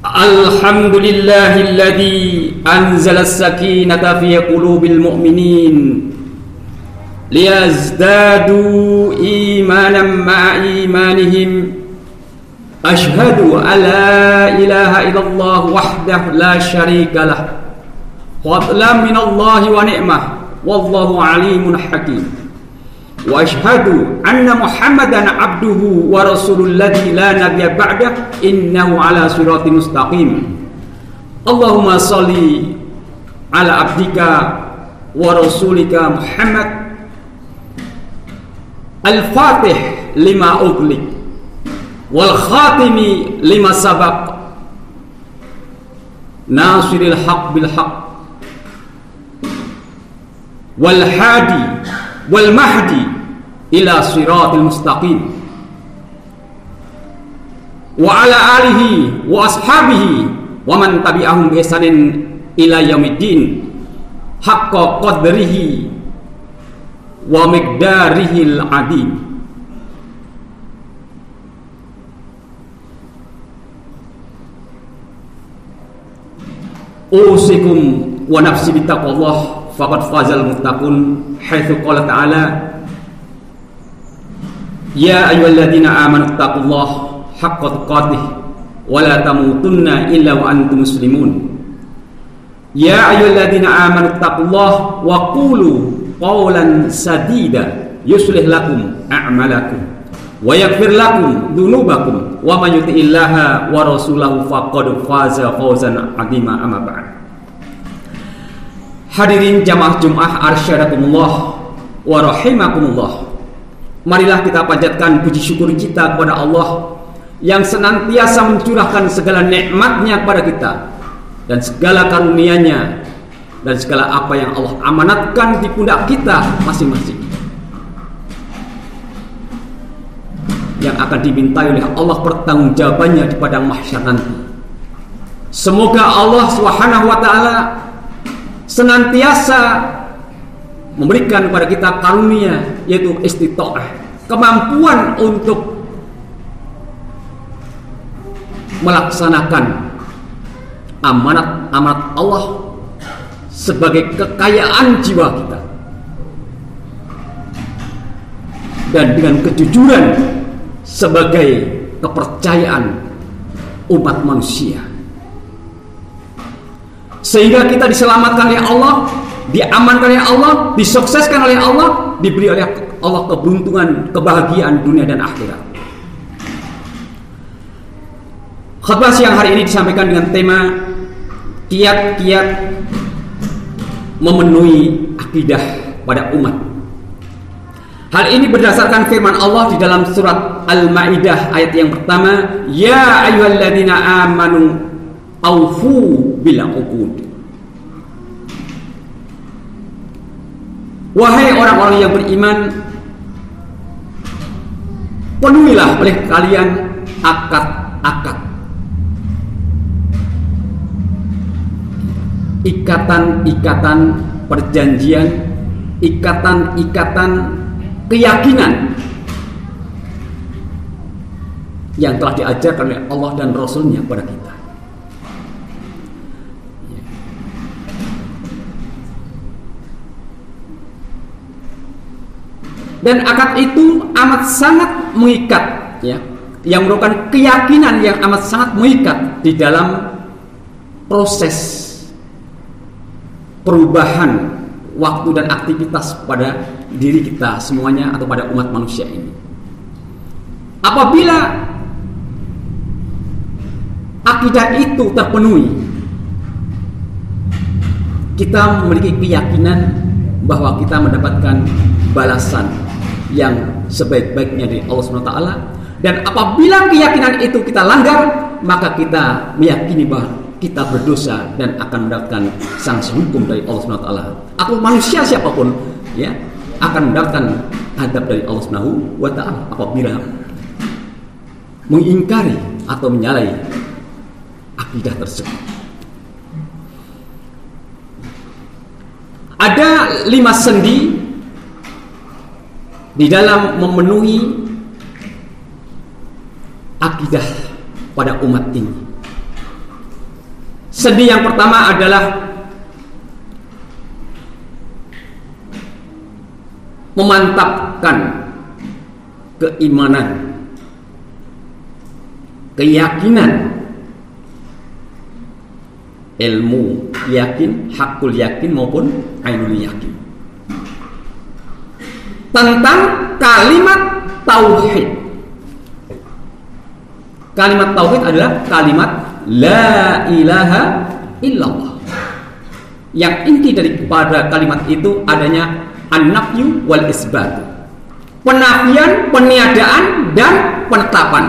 Alhamdulillahilladzi anzala as-sakinata fi qulubil mu'minin liyazdadu imanan ma'a imanihim. Ashhadu an la ilaha illallah wahdahu la syarika lah, fadlan minallahi wa ni'mah, wallahu alimun hakim. Wa ashhadu anna Muhammadan abduhu wa rasulul ladzi la nabiyya ba'dah, innahu ala siratin mustaqim. Allahumma shalli ala abdika wa rasulika Muhammad al-fatih lima ughliq wal khatimi lima sabaq, nasiril haq bil haq wal hadi wal mahdi ila siratil mustaqim, wa ala alihi wa ashabihi wa man tabi'ahum bi ihsanin ila yaumiddin, haqqa qadrihi wa miqdarihil adim. Usikum wa nafsi bittaqwallah, faqad fazal muttaqun, haitsu qala ta'ala ya ayyuhalladzina amanu taqullaha haqqa tuqatih wa la tamutunna illa wa antum muslimun. Ya ayyuhalladzina amanu taqullaha wa qulu qawlan sadida yuslih lakum a'malakum wa yaghfir lakum dzunubakum wa may yuti'illaha wa rasulahu faqad faza fawzan 'azima. Amma ba'd. Hadirin jamaah Jumat arsyadakumullah wa rahimakumullah. Marilah kita panjatkan puji syukur kita kepada Allah yang senantiasa mencurahkan segala nikmat-Nya kepada kita dan segala karunia-Nya dan segala apa yang Allah amanatkan di pundak kita masing-masing, yang akan dimintai oleh Allah pertanggungjawabannya di padang mahsyar nanti. Semoga Allah Subhanahu wa taala senantiasa memberikan kepada kita karunia, yaitu istita'ah, kemampuan untuk melaksanakan amanat-amanat Allah sebagai kekayaan jiwa kita, dan dengan kejujuran sebagai kepercayaan umat manusia, sehingga kita diselamatkan oleh Allah, diamankan oleh Allah, disukseskan oleh Allah, diberi oleh Allah keberuntungan, kebahagiaan dunia dan akhirat. Khutbah siang hari ini disampaikan dengan tema kiat-kiat memenuhi akidah pada umat. Hal ini berdasarkan firman Allah di dalam surat Al-Maidah ayat yang pertama, ya ayyuhalladzina amanu aufu bil uqud. Wahai orang-orang yang beriman, penuhilah oleh kalian akad-akad, ikatan-ikatan perjanjian, ikatan-ikatan keyakinan yang telah diajarkan oleh Allah dan Rasul-Nya kepada kita. Dan akad itu amat sangat mengikat, ya, yang merupakan keyakinan yang amat sangat mengikat di dalam proses perubahan waktu dan aktivitas pada diri kita semuanya atau pada umat manusia ini. Apabila akidah itu terpenuhi, kita memiliki keyakinan bahwa kita mendapatkan balasan yang sebaik-baiknya dari Allah SWT. Dan apabila keyakinan itu kita langgar, maka kita meyakini bahwa kita berdosa dan akan mendapatkan sanksi hukum dari Allah SWT. Atau manusia siapapun, ya, akan mendapatkan adab dari Allah SWT apabila mengingkari atau menyalahi akidah tersebut. Ada 5 sendi di dalam memenuhi akidah pada umat ini. Sendi yang pertama adalah memantapkan keimanan, keyakinan, ilmu yakin, hakul yakin maupun ainul yakin tentang kalimat tauhid. Kalimat tauhid adalah kalimat la ilaha illallah. Yang inti daripada kalimat itu adanya an-nafyu wal isbat, penafian, peniadaan, dan penetapan.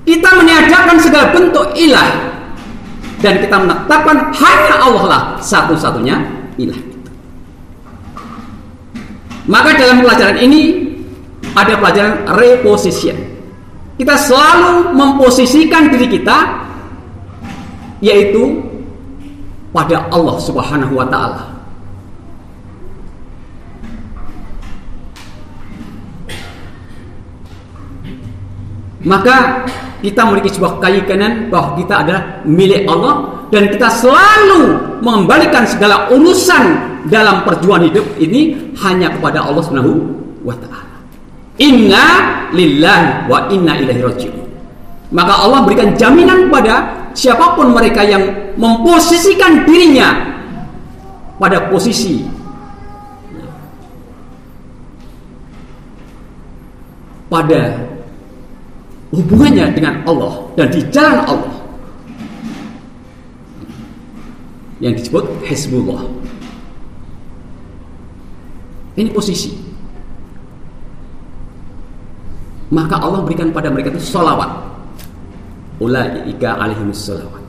Kita meniadakan segala bentuk ilah dan kita menetapkan hanya Allah lah satu-satunya ilah. Maka dalam pelajaran ini ada pelajaran reposition. Kita selalu memposisikan diri kita yaitu pada Allah Subhanahu wa ta'ala. Maka kita memiliki sebuah keyakinan bahwa kita adalah milik Allah dan kita selalu mengembalikan segala urusan dalam perjuangan hidup ini hanya kepada Allah Subhanahu wa ta'ala. Inna lillahi wa inna ilaihi raji'un. Maka Allah berikan jaminan kepada siapapun mereka yang memposisikan dirinya pada posisi pada hubungannya dengan Allah dan di jalan Allah yang disebut Hizbullah. Ini posisi. Maka Allah berikan pada mereka itu sholawat. Ulaika alaihimus sholawat.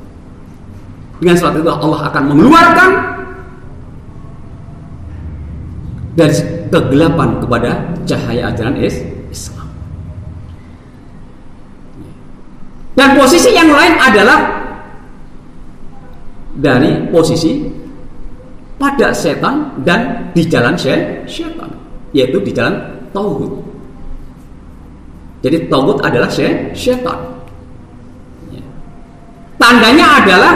Dengan salat itu Allah akan mengeluarkan dari kegelapan kepada cahaya ajaran Islam. Dan posisi yang lain adalah dari posisi pada setan dan di jalan syaitan, yaitu di jalan tauhid. Jadi tauhid adalah syaitan. Tandanya adalah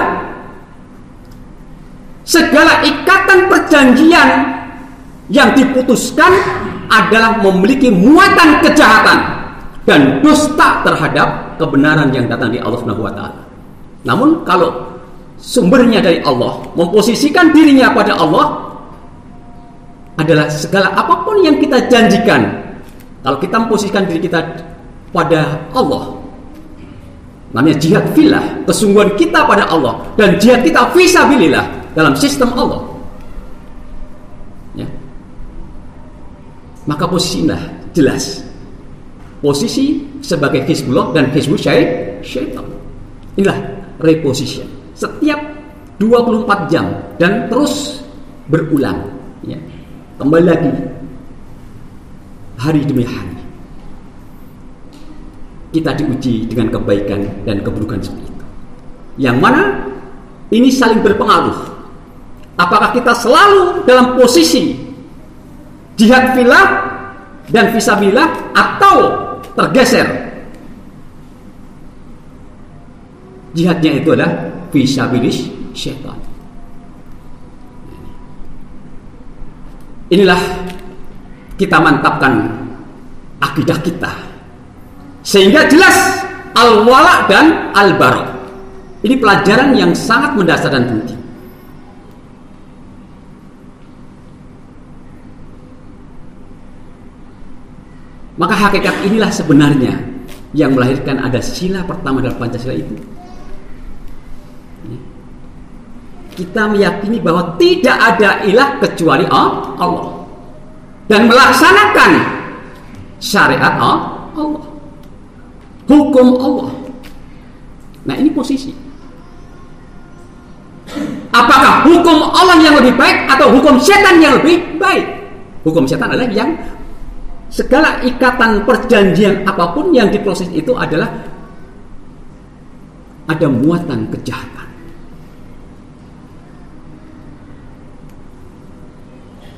segala ikatan perjanjian yang diputuskan adalah memiliki muatan kejahatan dan dusta terhadap kebenaran yang datang dari Allah Subhanahu wa ta'ala. Namun kalau sumbernya dari Allah, memposisikan dirinya pada Allah adalah segala apapun yang kita janjikan. Kalau kita memposisikan diri kita pada Allah, namanya jihad fillah, kesungguhan kita pada Allah, dan jihad kita fisabilillah dalam sistem Allah, ya. Maka posisinya jelas, posisi sebagai Hizbullah dan Hizbul Syaitan. Inilah reposition setiap 24 jam dan terus berulang, ya. Kembali lagi hari demi hari kita diuji dengan kebaikan dan keburukan seperti itu, yang mana ini saling berpengaruh. Apakah kita selalu dalam posisi jihad fillah dan fisabilillah atau tergeser jihadnya itu adalah fisabilis syaitan. Inilah kita mantapkan akidah kita sehingga jelas al-wala dan al-bara. Ini pelajaran yang sangat mendasar dan penting. Maka hakikat inilah sebenarnya yang melahirkan ada sila pertama dalam Pancasila itu. Kita meyakini bahwa tidak ada ilah kecuali Allah dan melaksanakan syariat Allah, hukum Allah. Nah, ini posisi. Apakah hukum Allah yang lebih baik atau hukum setan yang lebih baik? Hukum setan adalah yang segala ikatan perjanjian apapun yang diproses itu adalah ada muatan kejahatan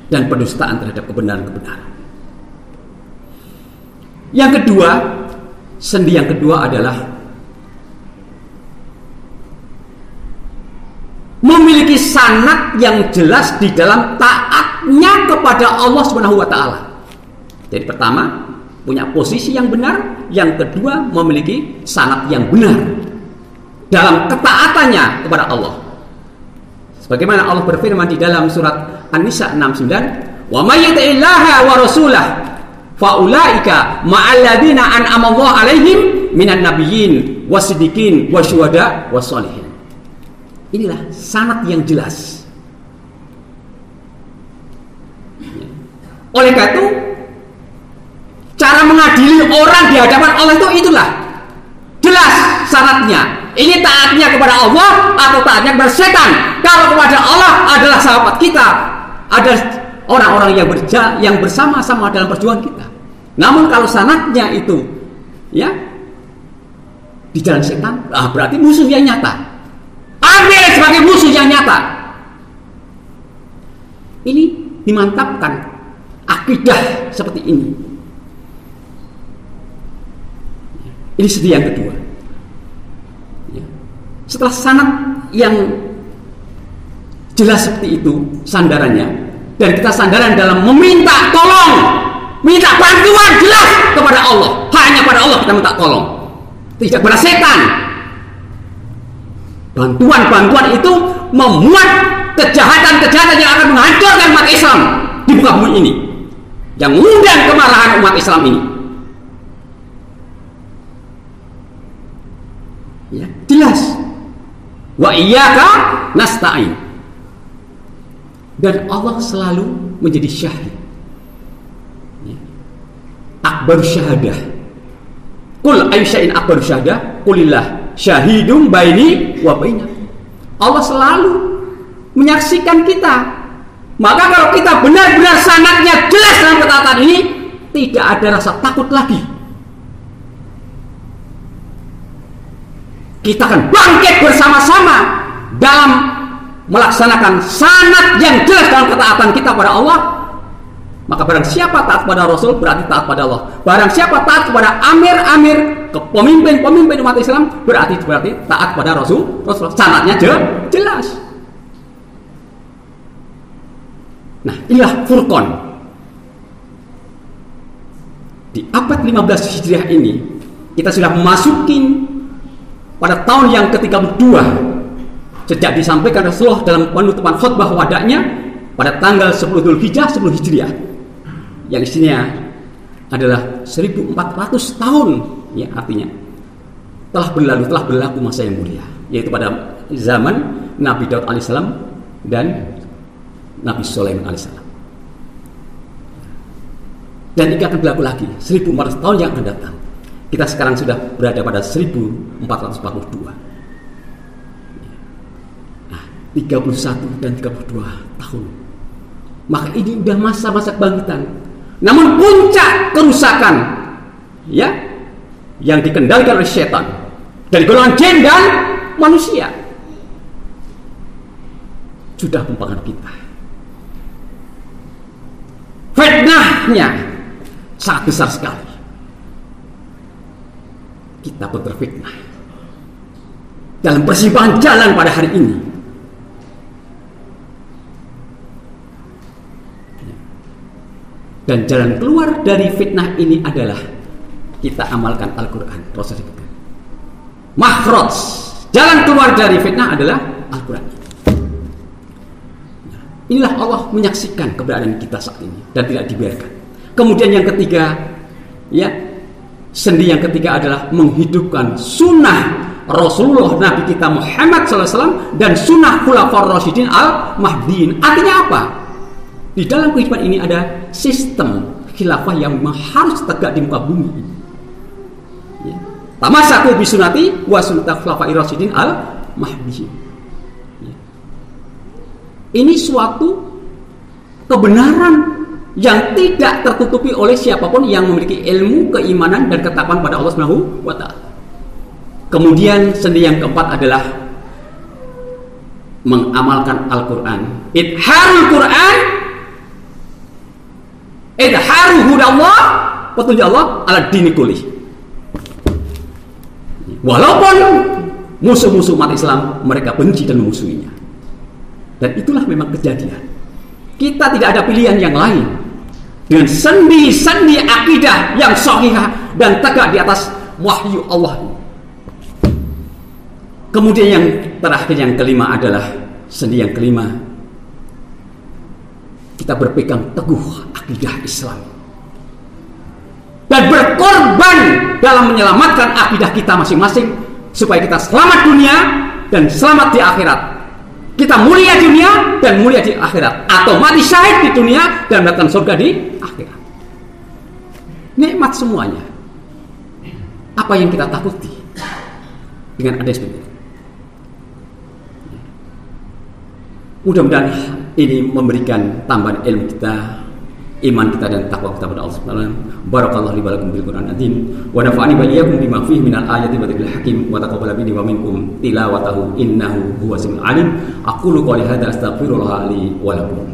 dan pendustaan terhadap kebenaran-kebenaran. Yang kedua, sendi yang kedua adalah memiliki sanad yang jelas di dalam taatnya kepada Allah Subhanahu wa taala. Jadi pertama, punya posisi yang benar, yang kedua memiliki sanad yang benar dalam ketaatannya kepada Allah. Sebagaimana Allah berfirman di dalam surat An-Nisa 69, "Wa may yuti'illaha wa rasulahu fa ulaika ma'al ladzina an'ama Allahu 'alaihim minan nabiyyin wasiddiqin wasyuhada wassalihin." Inilah sanad yang jelas. Oleh karena itu, cara mengadili orang di hadapan Allah itulah jelas sanadnya. Ini taatnya kepada Allah atau taatnya kepada setan. Kalau kepada Allah adalah sahabat kita, ada orang-orang yang bersama-sama dalam perjuangan kita. Namun kalau sanadnya itu ya di jalan setan, berarti musuh yang nyata. Ambil sebagai musuh yang nyata. Ini dimantapkan akidah seperti ini. Ini studi yang kedua. Setelah sanad yang jelas seperti itu sandarannya, dan kita sandaran dalam meminta tolong, minta bantuan jelas kepada Allah. Hanya pada Allah kita minta tolong, tidak kepada setan. Bantuan-bantuan itu memuat kejahatan-kejahatan yang akan menghancurkan umat Islam di muka bumi ini, yang mengundang kemarahan umat Islam ini. Ya, jelas. Wa iyyaka nasta'in. Dan Allah selalu menjadi syahid. Ya. Akbar syahadah. Qul ayyu syai'in akbar syahadah? Qulillah syahidum baini wa bainakum. Allah selalu menyaksikan kita. Maka kalau kita benar-benar sanadnya jelas dalam ketaatan ini, tidak ada rasa takut lagi. Kita akan bangkit bersama-sama dalam melaksanakan sanad yang jelas dalam ketaatan kita pada Allah. Maka barang siapa taat pada Rasul berarti taat pada Allah. Barang siapa taat kepada amir-amir, pemimpin-pemimpin umat Islam berarti taat pada Rasul. Sanadnya jelas. Nah, inilah Furqan. Di abad 15 Hijriah ini kita sudah memasuki pada tahun yang ke-32 sejak disampaikan Rasulullah dalam penutupan khutbah wadaknya pada tanggal 10 Dzulhijjah 10 Hijriah, yang isinya adalah 1400 tahun, ya, artinya telah berlaku masa yang mulia, yaitu pada zaman Nabi Daud alaihissalam dan Nabi Sulaiman alaihissalam. Dan ini akan berlaku lagi 1400 tahun yang akan datang. Kita sekarang sudah berada pada 1442. Nah, 31 dan 32 tahun. Maka ini sudah masa-masa kebangkitan. Namun puncak kerusakan, ya, yang dikendalikan oleh setan dari golongan jin dan manusia sudah mempengaruhi kita. Fitnahnya sangat besar sekali. Kita pun terfitnah dalam persimpangan jalan pada hari ini. Dan jalan keluar dari fitnah ini adalah kita amalkan Al-Quran. Proses itu. Makhraj, jalan keluar dari fitnah adalah Al-Quran. Inilah Allah menyaksikan keberadaan kita saat ini dan tidak dibiarkan. Kemudian yang ketiga, ya, sendi yang ketiga adalah menghidupkan sunnah Rasulullah Nabi kita Muhammad SAW dan sunnah Khulafaur Rasyidin Al-Mahdiin. Artinya apa? Di dalam kehidupan ini ada sistem khilafah yang memang harus tegak di muka bumi ini. Ya. Tamassaku bi sunnati wa sunnati Khulafair Rasyidin Al-Mahdiin. Ya. Ini suatu kebenaran yang tidak tertutupi oleh siapapun yang memiliki ilmu, keimanan, dan ketakwaan pada Allah Subhanahu wa Ta'ala. Kemudian sendi yang keempat adalah mengamalkan Al-Quran. Idharul Quran, idharu hudallah, petunjuk Allah ala dini kulli. Walaupun musuh-musuh umat Islam mereka benci dan memusuhinya, Dan itulah memang kejadian. Kita tidak ada pilihan yang lain. Dengan sendi-sendi akidah yang sahihah dan tegak di atas wahyu Allah. Kemudian yang terakhir, yang kelima adalah sendi yang kelima. Kita berpegang teguh akidah Islam. Dan berkorban dalam menyelamatkan akidah kita masing-masing. Supaya kita selamat dunia dan selamat di akhirat. Kita mulia di dunia dan mulia di akhirat. Atau mati syahid di dunia dan mendapatkan surga di akhirat. Nikmat semuanya. Apa yang kita takuti dengan ada seperti itu? Mudah-mudahan ini memberikan tambahan ilmu kita, iman kita dan takwa kita kepada Allah Subhanahu wa taala. Barakallahu li wa lakum bil Qur'an azim wa nafa'ani wa iyyakum bima fihi minal ayati wa dzikril hakim wa taqabbala minni wa minkum tilawatahu innahu huwas samiul alim. Aqulu qouli hadza astaghfirullah li wa lakum.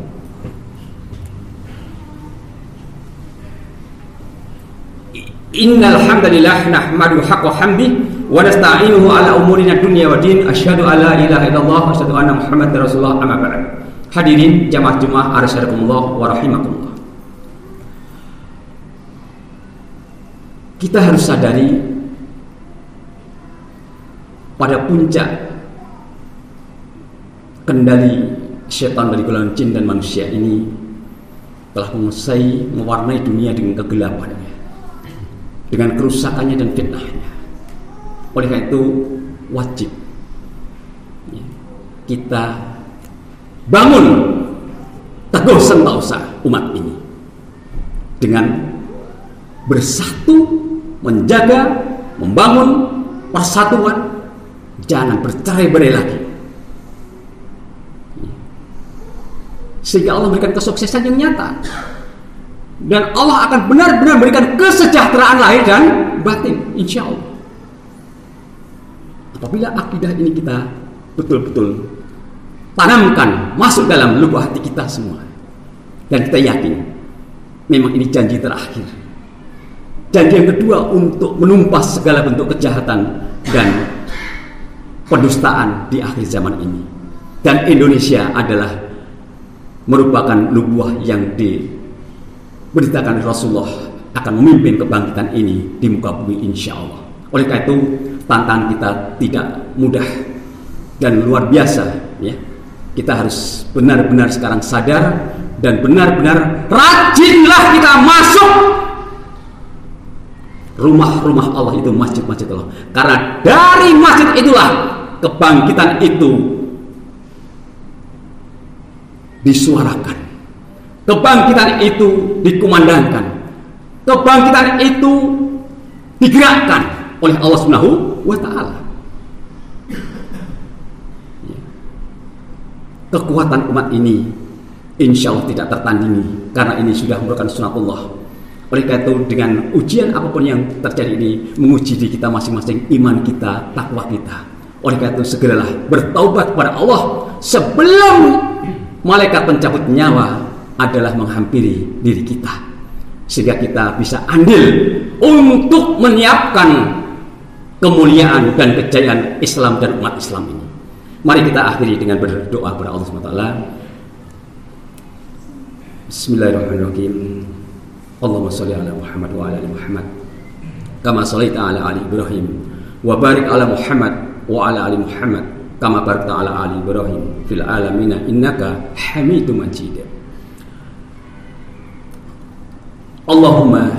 Innal hamdalillah nahmaduhu haqqa hamdi wa nasta'inuhu ala umurina dunya wa din. Asyhadu an la ilaha illallah wa asyhadu anna Muhammadar Rasulullah. Amma ba'd. Hadirin jamaah Jumat arsyadakumullah wa rahimakumullah. Kita harus sadari pada puncak kendali syaitan dari golongan jin dan manusia ini telah menguasai, mewarnai dunia dengan kegelapannya, dengan kerusakannya dan fitnahnya. Oleh karena itu wajib kita bangun teguh sentosa umat ini dengan bersatu, menjaga, membangun persatuan, jangan bercerai-berai lagi, sehingga Allah memberikan kesuksesan yang nyata dan Allah akan benar-benar memberikan kesejahteraan lahir dan batin, insya Allah. Apabila akidah ini kita betul-betul tanamkan masuk dalam lubuk hati kita semua, dan kita yakin memang ini janji terakhir, janji yang kedua untuk menumpas segala bentuk kejahatan dan pendustaan di akhir zaman ini. Dan Indonesia adalah merupakan nubuah yang diberitakan Rasulullah akan memimpin kebangkitan ini di muka bumi, insya Allah. Oleh karena itu tantangan kita tidak mudah dan luar biasa, ya. Kita harus benar-benar sekarang sadar dan benar-benar rajinlah kita masuk rumah-rumah Allah itu, masjid-masjid Allah. Karena dari masjid itulah kebangkitan itu disuarakan, kebangkitan itu dikumandangkan, kebangkitan itu digerakkan oleh Allah Subhanahu wa taala. Kekuatan umat ini insya Allah tidak tertandingi, karena ini sudah merupakan sunatullah. Oleh karena itu dengan ujian apapun yang terjadi ini menguji diri kita masing-masing, iman kita, takwa kita. Oleh karena itu segeralah bertaubat kepada Allah sebelum malaikat pencabut nyawa adalah menghampiri diri kita, sehingga kita bisa andil untuk menyiapkan kemuliaan dan kejayaan Islam dan umat Islam ini. Mari kita akhiri dengan berdoa kepada Allah SWT. Bismillahirrahmanirrahim. Allahumma sholli ala Muhammad wa ala ali Muhammad kama shallaita ala ali Ibrahim wa barik ala Muhammad wa ala ali Muhammad kama barakta ala ali Ibrahim fil alamin innaka Hamidum Majid. Allahumma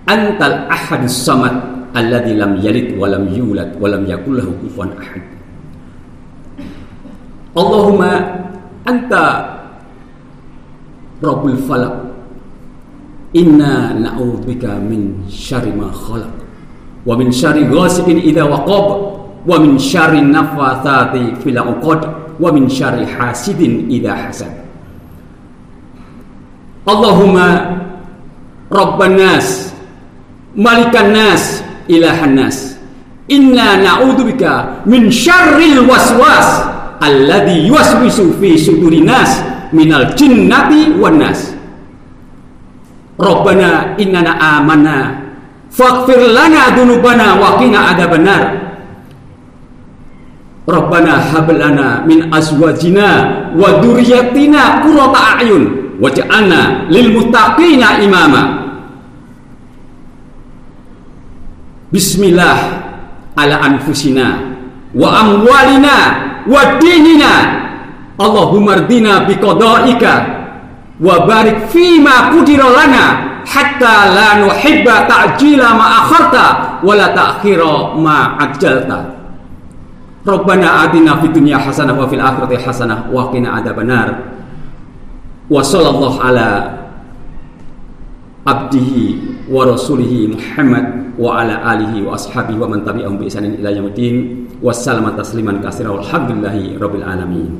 antal ahadus samad alladzi lam yalid wa lam yulad wa lam yakul lahu kufuwan ahad. Allahumma anta Rabbul falaq, inna na'udzubika min syarri ma khalaq wa min syarri ghasiqin idza waqab wa min syarri naffatsati fil 'uqad wa min syarri hasidin idza hasad. Allahumma Rabban nas malikan nas ilahan nas, inna na'udzubika min syarril waswas alladzi yuwaswisu fi sudurin nas minal jinnati wan nas. Rabbana innana amanna faghfir lana dzunubana wa qina adzabannar. Rabbana hab lana min azwajina wa dzurriyyatina qurrata a'yun waj'alna lil muttaqina imama. Bismillah ala anfusina wa amwalina wa dinina. Allahumma ardina biqada'ika wa barik fima qudira lana hatta la nuhibba ta'jila ma akharta wa la ta'khira ma ajjalta. Rabbana atina fid dunya hasanah wa fil akhirati hasanah wa qina adzabannar. Wa sallallahu ala abdihi wa rasulihi Muhammad wa ala alihi wa ashabihi wa man tabi'ahum bi ihsanin ila yaumil din. Wassalamu tasliman katsiran walhamdulillahi rabbil alamin.